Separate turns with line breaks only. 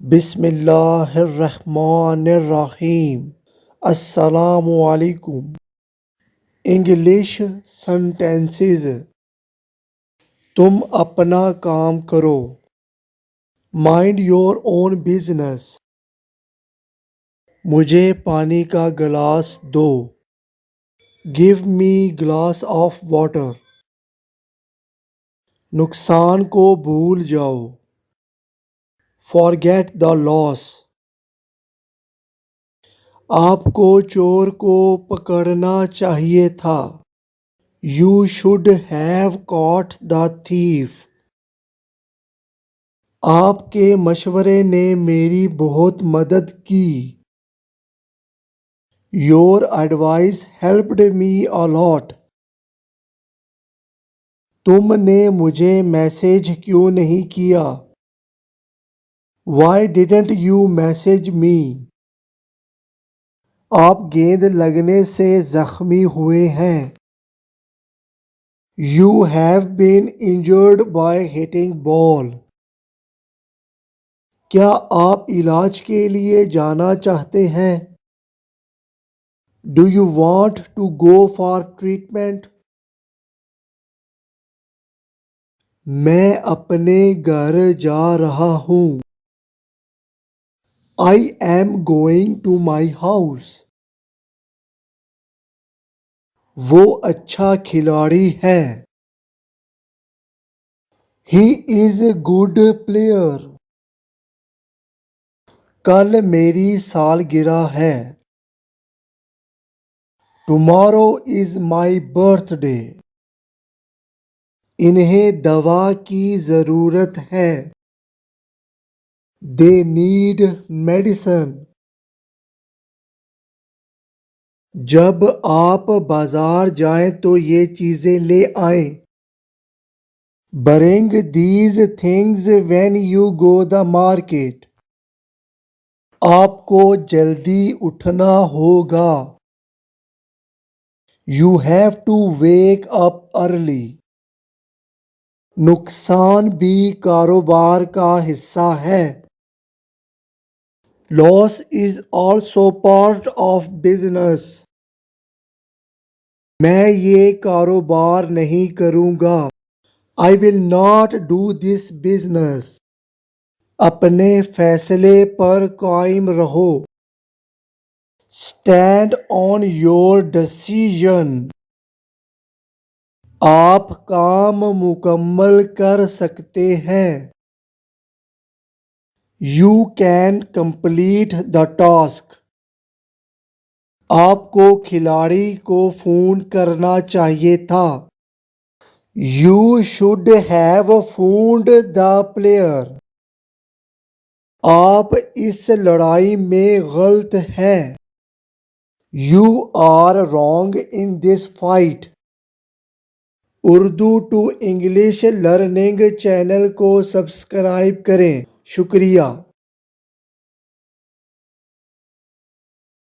बिस्मिल्लाहिर्रहमानिर्रहीम। अस्सलामुअलैकुम। English sentences. तुम अपना काम करो। Mind your own business. मुझे पानी का गिलास दो। Give me glass of water. नुकसान को भूल जाओ। Forget the loss. आपको चोर को पकड़ना चाहिए था। You should have caught the thief. आपके मशवरे ने मेरी बहुत मदद की। Your advice helped me a lot. तुमने मुझे मैसेज क्यों नहीं किया? Why didn't you message me? आप गेंद लगने से जख्मी हुए हैं। You have been injured by hitting ball. क्या आप इलाज के लिए जाना चाहते हैं? Do you want to go for treatment? मैं अपने घर जा रहा हूँ। I am going to my house. वो अच्छा खिलाड़ी है। He is a good player. कल मेरी सालगिरह है। Tomorrow is my birthday. इन्हें दवा की ज़रूरत है। They need medicine. जब आप बाजार जाएं तो ये चीज़ें ले आएं। Bring these things when you go the market. आपको जल्दी उठना होगा। You have to wake up early. नुकसान भी कारोबार का हिस्सा है। Loss is also part of business. मैं ये कारोबार नहीं करूँगा। I will not do this business. अपने फैसले पर कायम रहो। Stand on your decision. आप काम मुकम्मल कर सकते हैं। You can complete the task. आपको खिलाड़ी को फोन करना चाहिए था। You should have phoned the player. आप इस लड़ाई में गलत हैं। You are wrong in this fight. Urdu to English learning channel को सब्सक्राइब करें। शुक्रिया।